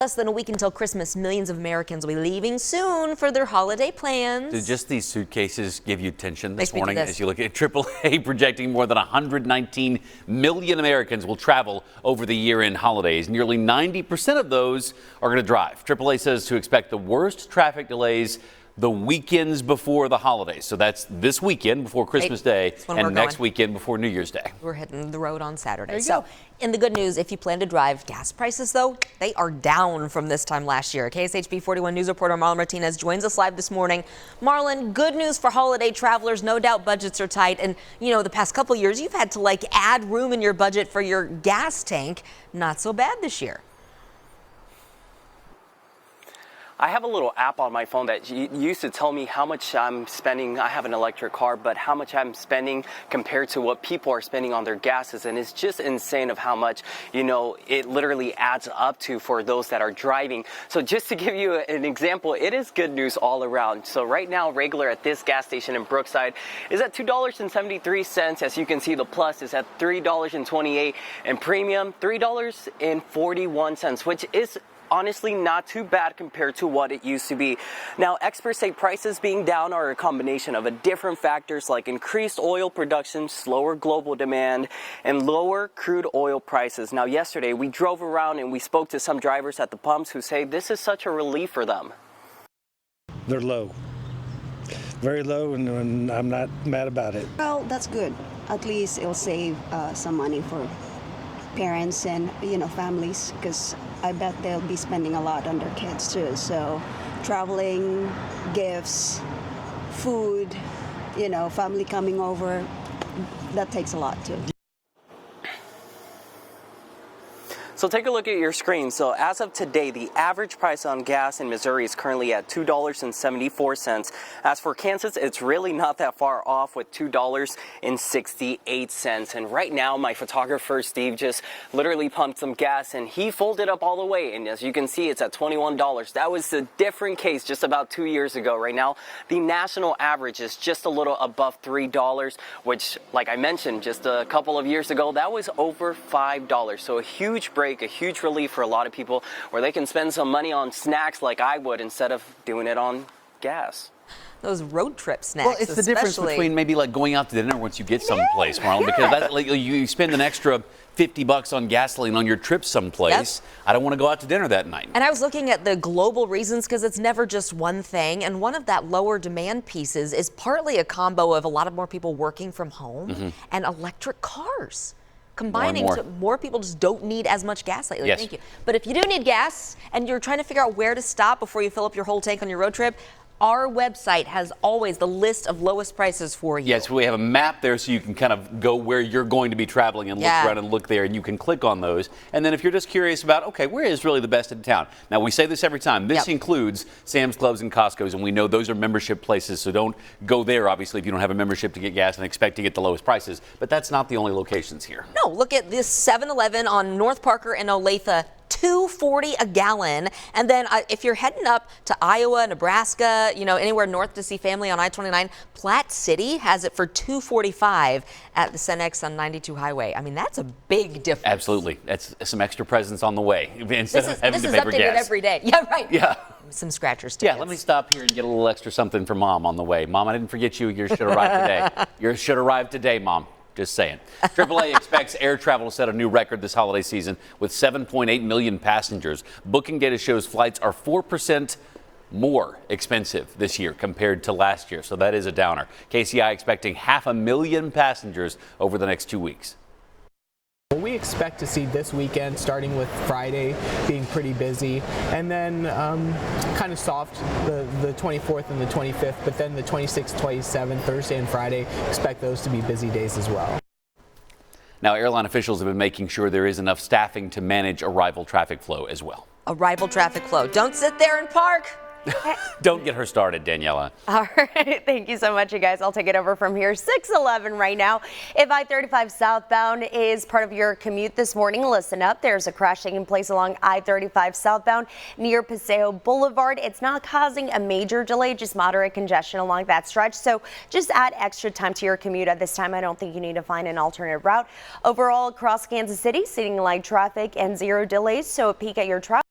Less than a week until Christmas, millions of Americans will be leaving soon for their holiday plans. Did just these suitcases give you tension this morning as you look at AAA projecting more than 119 million Americans will travel over the year-end holidays? Nearly 90% of those are going to drive. AAA says to expect the worst traffic delays the weekends before the holidays. So that's this weekend before Christmas Day and next weekend before New Year's Day. We're hitting the road on Saturday. So in the good news, if you plan to drive, gas prices, though, they are down from this time last year. KSHB 41 News reporter Marlon Martinez joins us live this morning. Marlon, good news for holiday travelers. No doubt budgets are tight. And, you know, the past couple years, you've had to add room in your budget for your gas tank. Not so bad this year. I have a little app on my phone that used to tell me how much I'm spending. I have an electric car, but how much I'm spending compared to what people are spending on their gases. And it's just insane of how much, you know, it literally adds up to for those that are driving. So just to give you an example, it is good news all around. So right now, regular at this gas station in Brookside is at $2.73. As you can see, the plus is at $3.28 and premium $3.41, which is honestly not too bad compared to what it used to be. Now, experts say prices being down are a combination of different factors like increased oil production, slower global demand, and lower crude oil prices. Now, yesterday we drove around and we spoke to some drivers at the pumps who say this is such a relief for them. They're low, very low, and I'm not mad about it. Well, that's good. At least it'll save some money for parents and, you know, families, because I bet they'll be spending a lot on their kids too. So traveling, gifts, food, you know, family coming over, that takes a lot too. So take a look at your screen. So as of today, the average price on gas in Missouri is currently at $2.74. As for Kansas, it's really not that far off with $2.68. And right now, my photographer, Steve, just literally pumped some gas and he folded up all the way. And as you can see, it's at $21. That was a different case just about 2 years ago. Right now, the national average is just a little above $3, which, like I mentioned, just a couple of years ago, that was over $5. So a huge break. A huge relief for a lot of people where they can spend some money on snacks like I would instead of doing it on gas. Those road trip snacks. Well, it's the difference between maybe going out to dinner once you get someplace, Marlon, because that's, you spend an extra $50 on gasoline on your trip someplace. Yep. I don't want to go out to dinner that night. And I was looking at the global reasons because it's never just one thing. And one of that lower demand pieces is partly a combo of a lot of more people working from home and electric cars. Combining to more people just don't need as much gas lately. Yes. Thank you. But if you do need gas and you're trying to figure out where to stop before you fill up your whole tank on your road trip, our website has always the list of lowest prices for you. Yes, we have a map there so you can kind of go where you're going to be traveling and look around and look there, and you can click on those. And then if you're just curious about, okay, where is really the best in town? Now, we say this every time. This includes Sam's Clubs and Costco's, and we know those are membership places, so don't go there, obviously, if you don't have a membership to get gas and expect to get the lowest prices. But that's not the only locations here. No, look at this 7-Eleven on North Parker and Olathe. $2.40 a gallon. And then if you're heading up to Iowa, Nebraska, you know, anywhere north to see family on I-29, Platte City has it for $2.45 at the Cenex on 92 Highway. I mean, that's a big difference. Absolutely. That's some extra presents on the way instead of having to pay for gas. This is updated every day. Yeah, right. Yeah. Some scratchers too. Yeah, let me stop here and get a little extra something for Mom on the way. Mom, I didn't forget you. Yours should arrive today. Yours should arrive today, Mom. Just saying. AAA expects air travel to set a new record this holiday season with 7.8 million passengers. Booking data shows flights are 4% more expensive this year compared to last year, so that is a downer. KCI expecting 500,000 passengers over the next 2 weeks. Well, we expect to see this weekend, starting with Friday being pretty busy, and then kind of soft the 24th and the 25th, but then the 26th, 27th, Thursday and Friday, expect those to be busy days as well. Now, airline officials have been making sure there is enough staffing to manage arrival traffic flow as well. Arrival traffic flow. Don't sit there and park. Don't get her started, Daniela. All right. Thank you so much, you guys. I'll take it over from here. 6:11 right now. If I-35 southbound is part of your commute this morning, listen up. There's a crash taking place along I-35 southbound near Paseo Boulevard. It's not causing a major delay, just moderate congestion along that stretch. So just add extra time to your commute at this time. I don't think you need to find an alternate route. Overall, across Kansas City, seeing light traffic and 0 delays. So a peek at your traffic.